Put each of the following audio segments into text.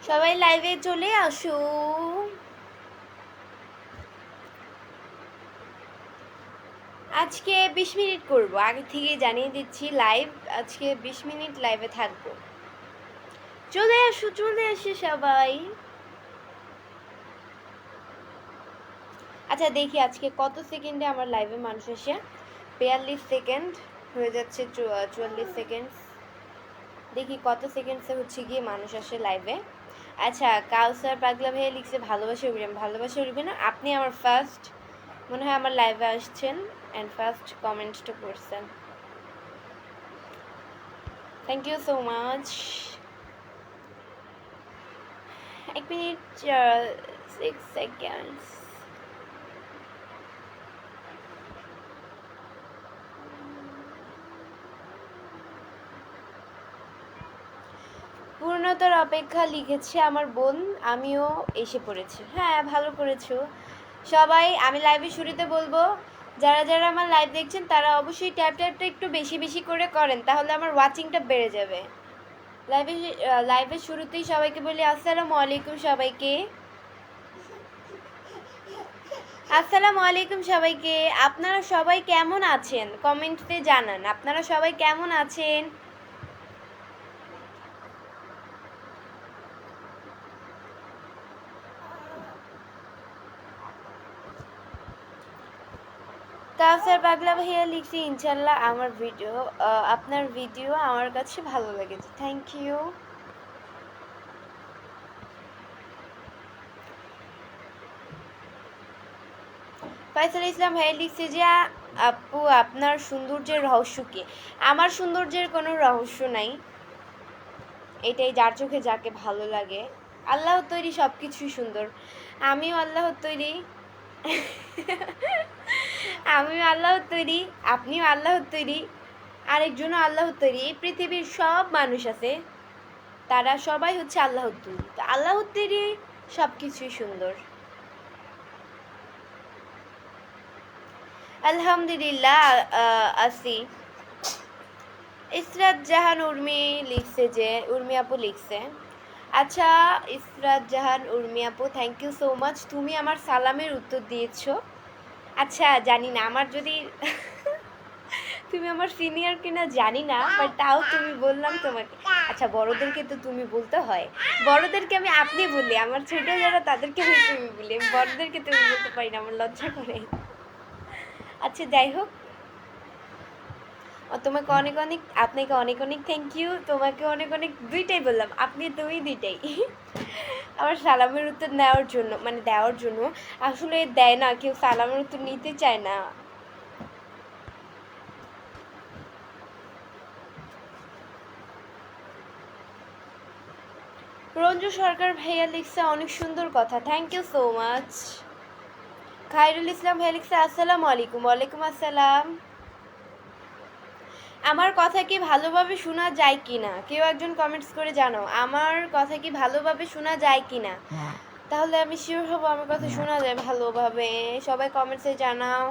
সবাই লাইভে চলে আসো। আজকে 20 মিনিট করব, আগে থেকে জানিয়ে দিচ্ছি। লাইভ আজকে 20 মিনিট লাইভে থাকবো। চলে আসো সবাই। আচ্ছা দেখি আজকে কত সেকেন্ডে আমার লাইভে মানুষ আসে। 42 সেকেন্ড হয়ে যাচ্ছে, 44 সেকেন্ড। দেখি কত সেকেন্ডসে হচ্ছে গিয়ে মানুষ আসে লাইভে। আচ্ছা কাউসার পাগলা ভাইয়া লিখছে ভালোবাসা উড়বেন। ভালোবাসা উড়বে না, আপনি আমার ফার্স্ট মনে হয় আমার লাইভে আসছেন অ্যান্ড ফার্স্ট কমেন্টটা করছেন। Thank you so much. 1 minute 6 seconds. পূর্ণতার অপেক্ষা লিখেছে আমার বোন, আমিও এসে পড়েছি। হ্যাঁ ভালো করেছো সবাই। আমি লাইভে শুরুতে বলবো, যারা যারা আমার লাইভ দেখছেন তারা অবশ্যই ট্যাপটা একটু বেশি বেশি করে করেন, তাহলে আমার ওয়াচিংটা বেড়ে যাবে। লাইভের শুরুতেই সবাইকে বলি আসসালামু আলাইকুম সবাইকে। আসসালামু আলাইকুম সবাইকে। আপনারা সবাই কেমন আছেন কমেন্টে জানান, আপনারা সবাই কেমন আছেন। কাউসার পাগলা ভাইয়া লিখছি ইনশাল্লাহ আমার ভিডিও, আপনার ভিডিও আমার কাছে ভালো লেগেছে। Thank you. ফয়সাল ইসলাম ভাইয়া লিখছে যে আপু আপনার সৌন্দর্যের রহস্য কি? আমার সৌন্দর্যের কোনো রহস্য নাই, এটাই যার চোখে যাকে ভালো লাগে। আল্লাহর তৈরি সব কিছুই সুন্দর। আমিও আল্লাহর তৈরি আমিও আল্লাহর তৈরি, আপনিও আল্লাহর তৈরি, আরেকজনও আল্লাহর তৈরি। এই পৃথিবীর সব মানুষ আছে, তারা সবাই হচ্ছে আল্লাহর তৈরি। তো আল্লাহর তৈরি সব কিছুই সুন্দর। আলহামদুলিল্লাহ আছি। ইসরাত জাহান উর্মি লিখছে, যে উর্মি আপু লিখছে। আচ্ছা ইসরাত জাহান উর্মি আপু থ্যাংক ইউ সো মাচ, তুমি আমার সালামের উত্তর দিয়েছো। আচ্ছা জানি না আমার যদি তুমি আমার সিনিয়র কিনা জানি না, বাট তাও তুমি বললাম তোমাকে। আচ্ছা বড়দেরকে তো তুমি বলতে হয়, বড়দেরকে আমি আপনি বলি, আমার ছোট যারা তাদেরকে আমি তুমি বলি, বড়দেরকে তুমি বলতে পারি না, আমার লজ্জা করে। আচ্ছা যাই হোক, তোমাকে অনেক অনেক, আপনাকে অনেক অনেক থ্যাংক ইউ, তোমাকে অনেক অনেক, দুইটাই বললাম, আপনি তুমি দুইটাই আমার সালামের উত্তর নেওয়ার জন্য, মানে দেওয়ার জন্য। আসলে দেয় না কেউ, সালামের উত্তর নিতে চায় না। রঞ্জু সরকার ভাইয়া লিখছে অনেক সুন্দর কথা, thank you so much. Khairul Islam ভাইয়া লিখছে আসসালামু আলাইকুম। ওয়ালাইকুম আসসালাম। আমার কথা কি ভালোভাবে শোনা যায় কি না, কেউ একজন কমেন্টস করে জানাও আমার কথা কি ভালোভাবে শোনা যায় কি না, তাহলে আমি শিওর হব আমার কথা শোনা যায় ভালোভাবে। সবাই কমেন্টসে জানাও।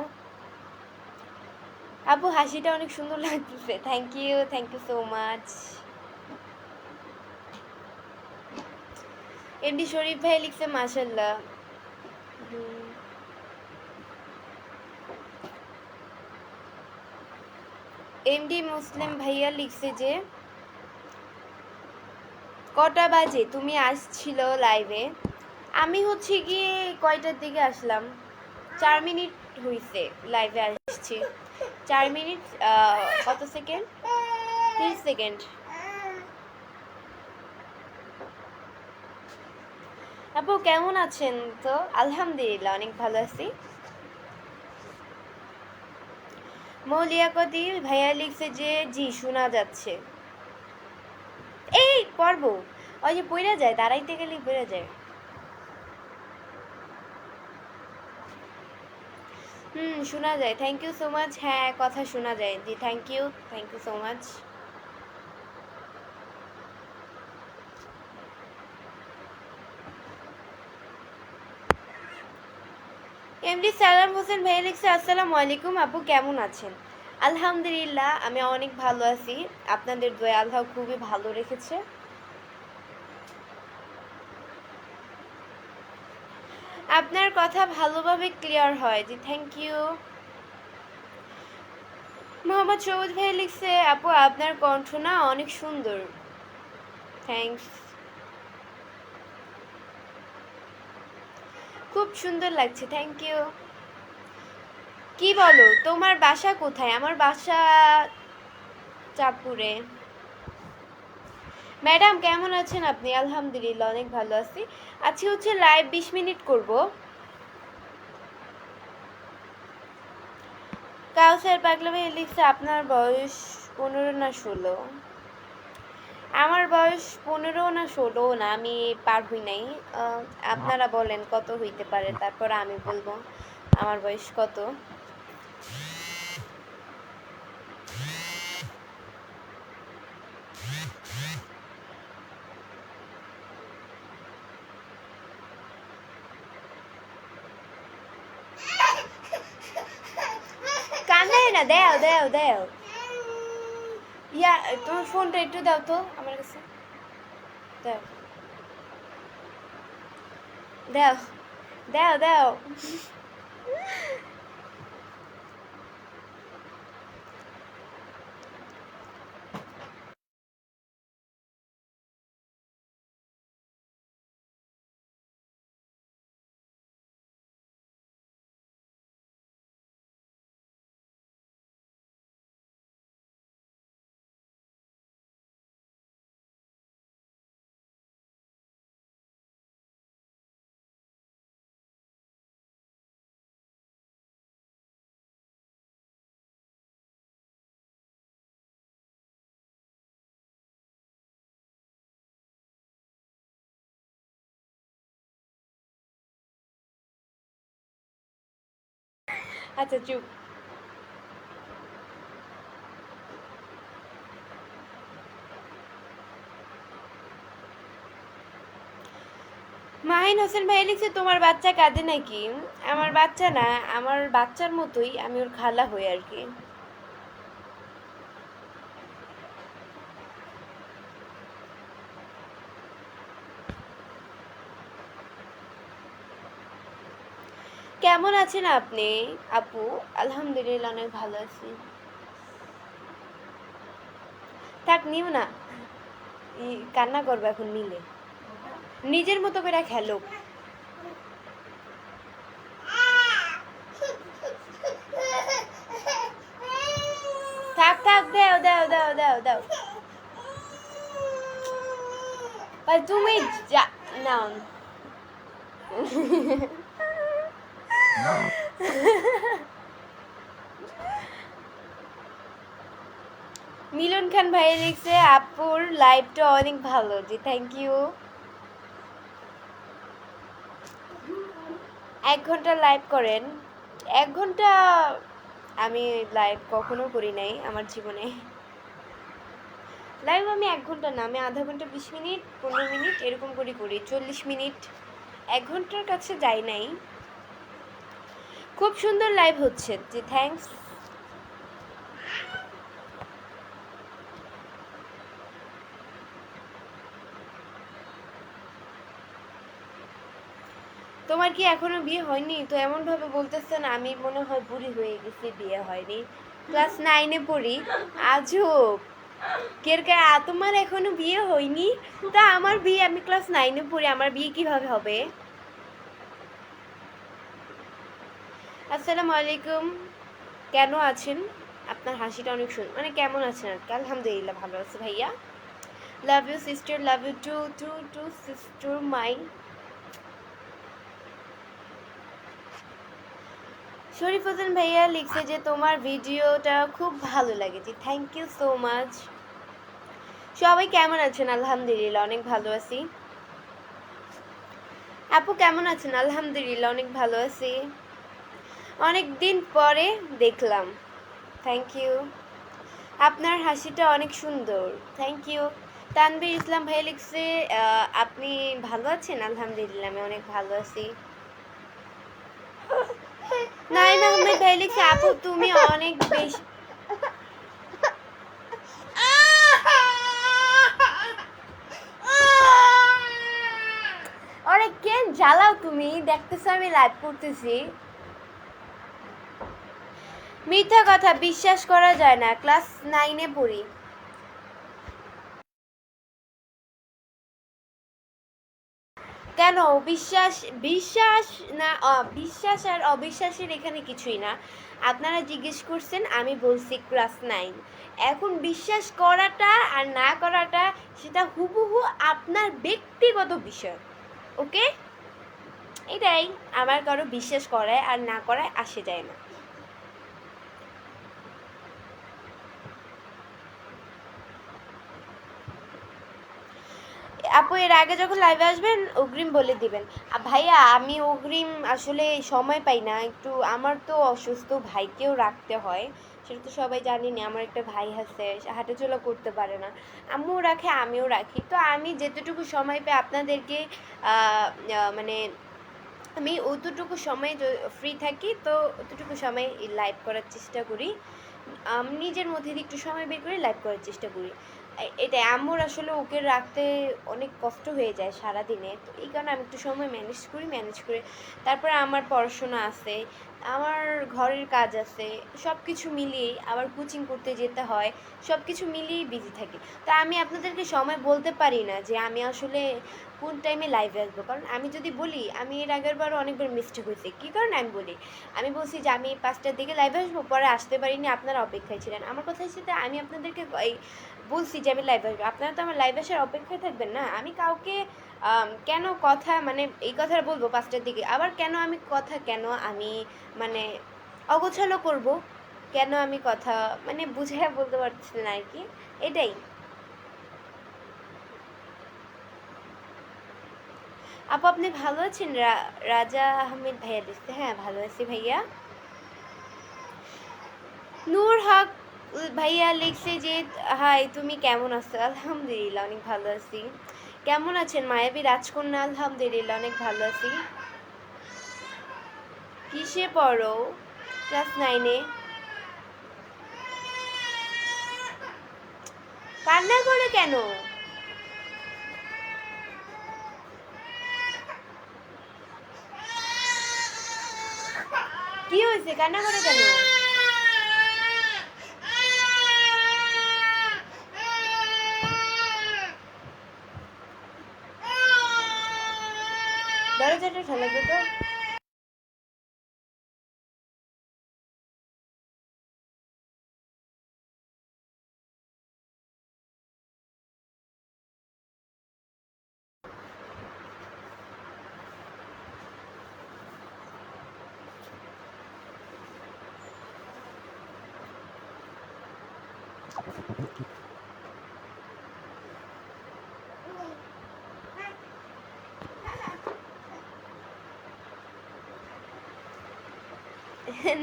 আপু হাসিটা অনেক সুন্দর লাগতেছে, thank you so much. MD Sharif ভাই লিখছে মাশাল্লাহ। এমডি মুসলিম ভাইয়া লিখছে যে কটা বাজে তুমি আসছিল লাইভে? আমি হচ্ছে গিয়ে কয়টার দিকে আসলাম, 4 মিনিট হইছে লাইভে আসছি। 4 মিনিট কত সেকেন্ড, 30 সেকেন্ড। আপু কেমন আছেন? তো আলহামদুলিল্লাহ অনেক ভালো আছি। মৌলিয়াকতি ভাইয়া লিখছে যে জি শোনা যাচ্ছে। এই পর্ব ওই যে পইরা যায়, দাঁড়াইতে গেলেই পইরা যায়। শোনা যায়, থ্যাংক ইউ সো মাচ। হ্যাঁ কথা শোনা যায়, জি thank you so much. MD Salam Hossain ভাইয়া লিখছে আসসালামু আলাইকুম আপু কেমন আছেন? আলহামদুলিল্লাহ আমি অনেক ভালো আছি, আপনাদের দোয়া আল্লাহ খুবই ভালো রেখেছে। আপনার কথা ভালোভাবে ক্লিয়ার হয় জি, থ্যাংক ইউ। মোহাম্মদ সবুজ ভাই লিখছে, আপু আপনার কণ্ঠ না অনেক সুন্দর। থ্যাংকস। খুব সুন্দর লাগছে, থ্যাংক ইউ। কি বলো, তোমার বাসা কোথায়? আমার বাসা চাঁদপুরে। ম্যাডাম কেমন আছেন আপনি? আলহামদুলিল্লাহ অনেক ভালো আছি। আজকে হচ্ছে লাইভ 20 মিনিট করব। কাউসার পাগলা ভাই লিখছে, আপনার বয়স 15 না 16? আমার বয়স 15 না 16 না, আমি পার হই নাই। আপনারা বলেন কত হইতে পারে, তারপর আমি বলবো আমার বয়স কত। কান্দায় না, দেও দেও দেও। ইয়া, তোমার ফোনটা একটু দাও তো আমার কাছে, দাও দাও দাও দাও। আচ্ছা চুপ। মাহিন হোসেন ভাই লিখছে, তোমার বাচ্চা কাঁদে নাকি? আমার বাচ্চা না, আমার বাচ্চার মতোই, আমি ওর খালা হই আর কি। কেমন আছেন আপনি আপু? আলহামদুলিল্লাহ অনেক ভালো আছি। থাক, নিও না, কান্না করবে এখন নিলে। নিজের মতো করে খেলো। থাক থাক, দাও দাও দাও দাও দাও। তুমি যা নাও। মিলন খান ভাই লিখছে, আপুর লাইভটা অনেক ভালো জি, থ্যাংক ইউ। 1 ঘন্টা লাইভ করেন? 1 ঘন্টা আমি লাইভ কখনো করি নাই আমার জীবনে। লাইভ আমি 1 ঘন্টা না, আমি আধা ঘন্টা, 20 মিনিট, 15 মিনিট এরকম করে করি, 40 মিনিট, 1 ঘন্টার কাছে যাই নাই। খুব সুন্দর লাইভ হচ্ছে জি, থ্যাংকস। তোমার কি এখনো বিয়ে হয়নি? তো এমন ভাবে বলতেছেন আমি মনে হয় বুড়ি হয়ে গেছি, বিয়ে হয়নি। ক্লাস 9-এ পড়ি। আজব। তোমার এখনো বিয়ে হয়নি? তা আমার বিয়ে, আমি ক্লাস 9-এ পড়ি, আমার বিয়ে কিভাবে হবে? আসসালামু আলাইকুম। কেন আছেন? আপনার হাসিটা অনেক সুন্দর, মানে কেমন আছেন আর কি? আলহামদুলিল্লাহ ভালো আছে ভাইয়া। Love you sister, love you too too too sister my. Sharif Hossain ভাইয়া লিখছে যে তোমার ভিডিওটা খুব ভালো লাগেছে, থ্যাংক ইউ সো মাচ। সবাই কেমন আছেন? আলহামদুলিল্লাহ অনেক ভালো আছি। আপু কেমন আছেন? আলহামদুলিল্লাহ অনেক ভালো আছি, অনেক দিন পরে দেখলাম, থ্যাংক ইউ। আপনার হাসিটা অনেক সুন্দর, থ্যাংক ইউ। তানভীর ইসলাম ভাই লিখছে, আপনি ভালো আছেন? আলহামদুলিল্লাহ আমি অনেক ভালো আছি। নাইম আহমেদ ভাই লিখছে, আপু তুমি অনেক বেশি। আরে কেন জ্বালাও তুমি? দেখতেছো আমি লাইভ করতেছি। মিথ্যা কথা বিশ্বাস করা যায় না, ক্লাস 9-এ পড়ি। কেন? বিশ্বাস বিশ্বাস না বিশ্বাস আর অবিশ্বাসের এখানে কিছুই না। আপনারা জিজ্ঞেস করছেন, আমি বলছি ক্লাস 9। এখন বিশ্বাস করাটা আর না করাটা সেটা হুবহু আপনার ব্যক্তিগত বিষয়। ওকে, এটাই। আমার কারো বিশ্বাস করায় আর না করায় আসে যায় না। আপু এর আগে যখন লাইভে আসবেন অগ্রিম বলে দিবেন। ভাইয়া আমি অগ্রিম আসলে সময় পাই না, একটু আমার তো অসুস্থ, ভাইকেও রাখতে হয়, সেটা তো সবাই জানেনি। আমার একটা ভাই আছে, হাঁটাচলা করতে পারে না, আম্মুও রাখে আমিও রাখি, তো আমি যেতটুকু সময় পাই আপনাদেরকে মানে আমি অতটুকু সময় ফ্রি থাকি, তো অতটুকু সময় লাইভ করার চেষ্টা করি। আমি নিজের মধ্যে দিয়ে একটু সময় বের করে লাইভ করার চেষ্টা করি। এটাই, আম্মুর আসলে ওকে রাখতে অনেক কষ্ট হয়ে যায় সারাদিনে, তো এই কারণে আমি একটু সময় ম্যানেজ করে তারপরে আমার পড়াশোনা আছে, আমার ঘরের কাজ আছে, সব কিছু মিলিয়েই আবার কোচিং করতে যেতে হয়, সব কিছু মিলিয়েই বিজি থাকি। তা আমি আপনাদেরকে সময় বলতে পারি না যে আমি আসলে কোন টাইমে লাইভে আসবো, কারণ আমি যদি বলি, আমি এর আগের বারও অনেকবার মিস্টেক হয়েছে। কী কারণে আমি বলি, আমি বলছি যে আমি 5টার দিকে লাইভে আসবো, পরে আসতে পারিনি, আপনারা অপেক্ষায় ছিলেন। আমার কথা হচ্ছে যে আমি আপনাদেরকে বলছি যে আমি লাইভে আসবো, আপনারা তো আমার লাইভ আসার অপেক্ষায় থাকবেন না। আমি কাউকে কেন কথা মানে এই কথা বলবো 5টার দিকে, আবার কেন আমি কথা কেন আমি মানে অগোছালো করব, কেন আমি কথা মানে বুঝাইয়া বলতে পারছি না আর কি, এটাই। আপু আপনি ভালো আছেন? রাজা আহমেদ ভাইয়া লিখছে। হ্যাঁ ভালো আছি ভাইয়া। নূর হক ভাইয়া লিখছে যে হাই তুমি কেমন আছো? আলহামদুলিল্লাহ অনেক ভালো আছি। কেমন আছেন মায়াবী রাজকন্যা? আলহামদুলিল্লাহ অনেক ভালো আছি। কিসে পড়ো? ক্লাস 9-এ। কান্না করে কেন? কি হয়েছে, কান্না করে কেন? দরজাটা ঠেলা তো।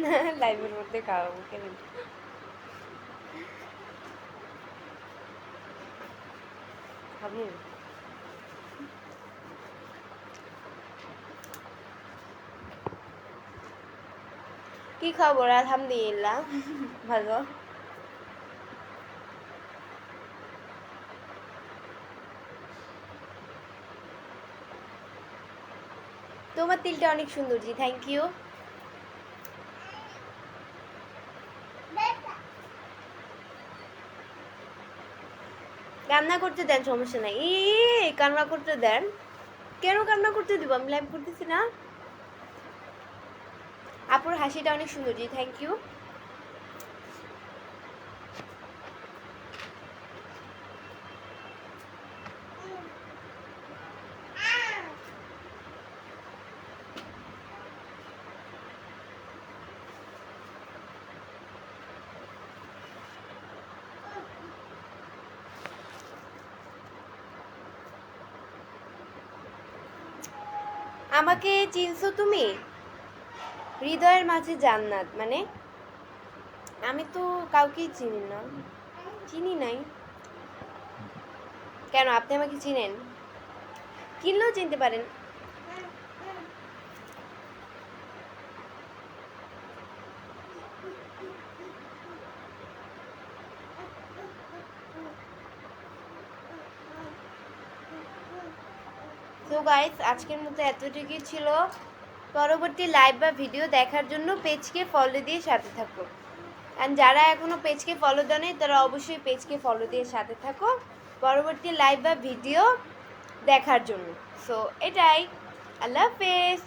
না, লাইভের মধ্যে খাওয়াবো কেন? খাবো। কি খবর? আলহামদুলিল্লাহ ভালো। তোমার তিলটা অনেক সুন্দর জি, থ্যাংক ইউ। কান্না করতে দেন, সমস্যা নাই। কান্না করতে দেন। কেন কান্না করতে দিব? আমি লাইভ করতেছি না। আপুর হাসিটা অনেক সুন্দর জি, থ্যাংক ইউ। আমাকে চিনছো তুমি? হৃদয়ের মাঝে জান্নাত মানে আমি তো কাউকেই চিনি না, চিনি নাই। কেন আপনি আমাকে চিনেন? চিনলেও চিনতে পারেন। তো সো গাইস আজকের মতো এতটুকুই ছিল। পরবর্তী লাইভ বা ভিডিও দেখার জন্য পেজকে ফলো দিয়ে সাথে থাকো। অ্যান্ড যারা এখনও পেজকে ফলো দেয়নি তারা অবশ্যই পেজকে ফলো দিয়ে সাথে থাকো পরবর্তী লাইভ বা ভিডিও দেখার জন্য। সো এটাই, আল্লাহ হাফেজ।